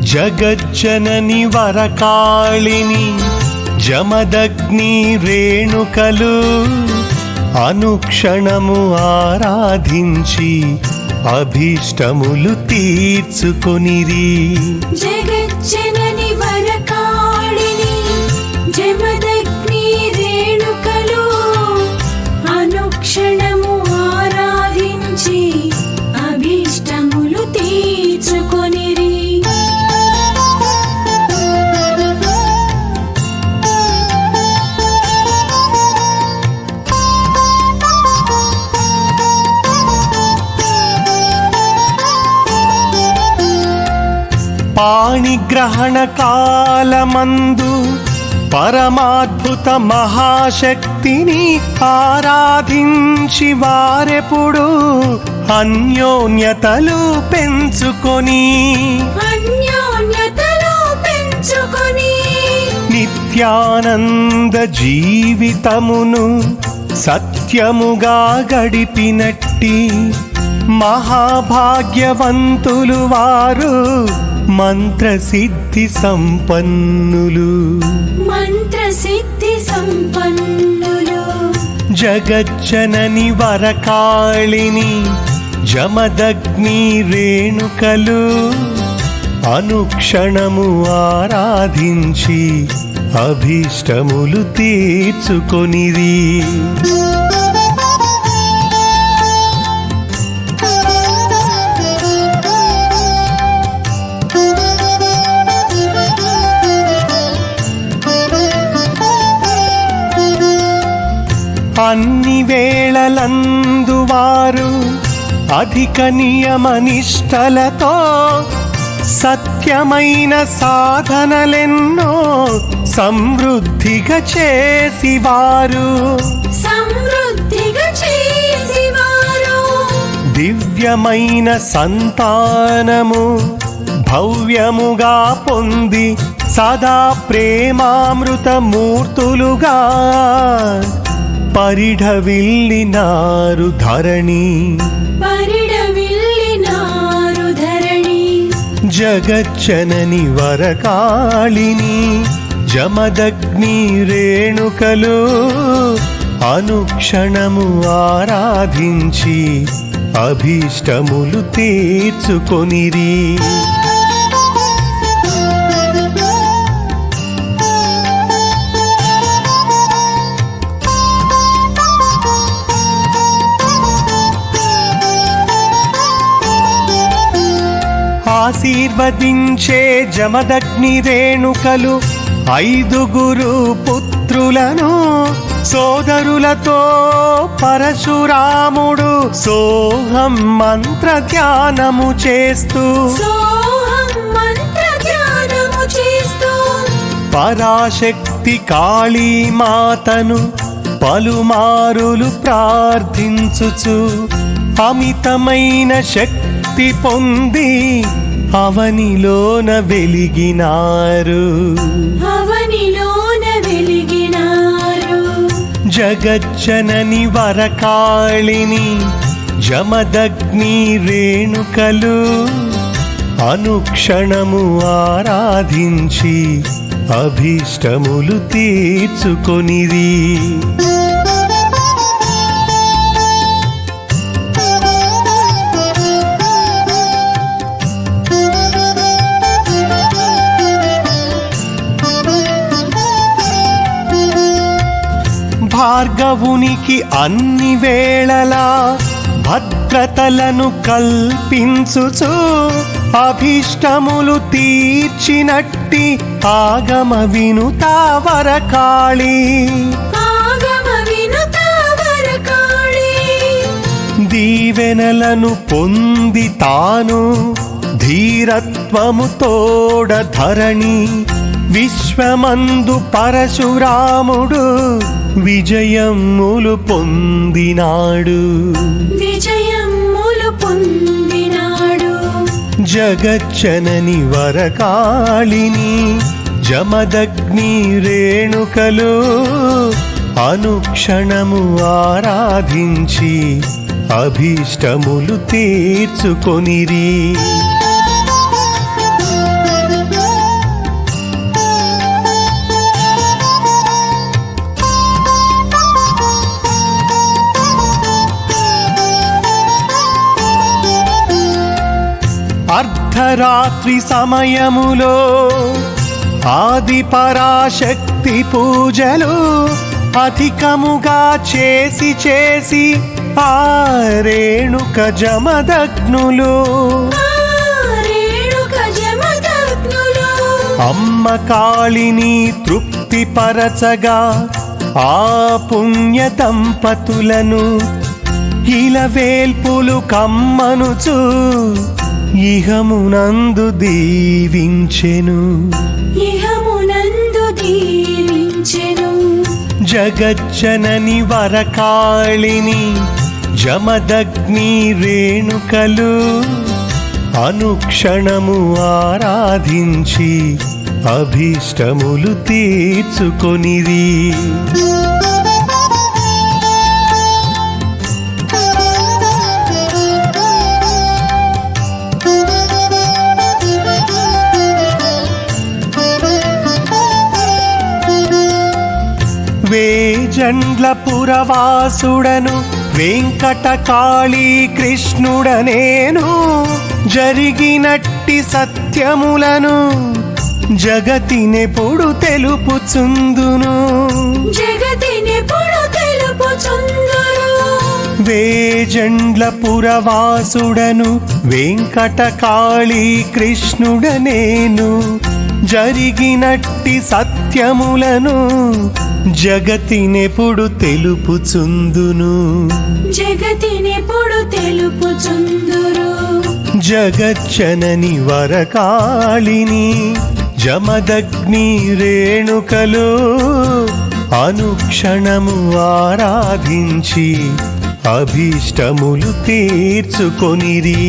జగజ్జనని వరకాళిని జమదగ్ని రేణుకలు అనుక్షణము ఆరాధించి అభీష్టములు తీర్చుకొనిరి. జగజ్జనని వరకాళిని జమదగ్ని రేణుకలు అనుక్షణము ఆరాధించి అభీష్టములు తీర్చుకొనిరి. పాణిగ్రహణ కాలమందు పరమాద్భుత మహాశక్తిని ఆరాధించి వారెప్పుడు అన్యోన్యతలు పెంచుకొని నిత్యానంద జీవితమును సత్యముగా గడిపినట్టి మహాభాగ్యవంతులు వారు మంత్రసిద్ధి సంపన్నులు. జగజ్జనని వరకాళిని జమదగ్ని రేణుకలు అనుక్షణము ఆరాధించి అభీష్టములు తీర్చుకొనిరి. అన్ని వేళలందు వారు అధిక నియమనిష్టలతో సత్యమైన సాధనలెన్నో సమృద్ధిగా చేసివారు దివ్యమైన సంతానము భవ్యముగా పొంది సదా ప్రేమామృత మూర్తులుగా పరిఢవిల్లినారు ధరణి. జగజ్జనని వరకాళిని జమదగ్ని రేణుకలు అనుక్షణము ఆరాధించి అభీష్టములు తీర్చుకొనిరి. ఆశీర్వదించే జమదగ్ని రేణుకలు 5 పుత్రులను సోదరులతో పరశురాముడు సోహం మంత్ర ధ్యానము చేస్తూ పరాశక్తి కాళీమాతను పలుమారులు ప్రార్థించుచు అమితమైన శక్తి పొంది అవనిలోన వెలిగినారు. జగజ్జనని వరకాళిని జమదగ్ని రేణుకలు అనుక్షణము ఆరాధించి అభీష్టములు తీర్చుకొనిరి. భార్గవునికి అన్ని వేళలా భద్రతలను కల్పించుచు అభీష్టములు తీర్చినట్టి ఆగమ వినుత వరకాళి. దీవెనలను పొంది తాను ధీరత్వము తోడ ధరణి విశ్వమందు పరశురాముడు విజయములు పొందినాడు. జగజ్జనని వరకాళిని జమదగ్ని రేణుకలు అనుక్షణము ఆరాధించి అభీష్టములు తీర్చుకొనిరి. అర్ధరాత్రి సమయములో ఆది పరాశక్తి పూజలు అధికముగా చేసి ఆ రేణుక జమదగ్నులు అమ్మ కాళిని తృప్తిపరచగా ఆ పుణ్య దంపతులను ఇలవేల్పులు కమ్మనుచు ఇహమునందు దీవించెను జగజ్జనని వరకాళిని జమదగ్ని రేణుకలు అనుక్షణము ఆరాధించి అభీష్టములు తీర్చుకొనిరి. వేజండ్ల పురవాసుడను వెంకటకాళీ కృష్ణుడనేను జరిగినట్టి సత్యములను జగతినెప్పుడు తెలుపుచుందును వేజండ్ల పురవాసుడను వెంకటకాళీ కృష్ణుడనేను జరిగినట్టి సత్యములను జగతినెప్పుడు తెలుపుచుందును జగజ్జనని వరకాళిని జమదగ్ని రేణుకలు అనుక్షణము ఆరాధించి అభీష్టములు తీర్చుకొనిరి.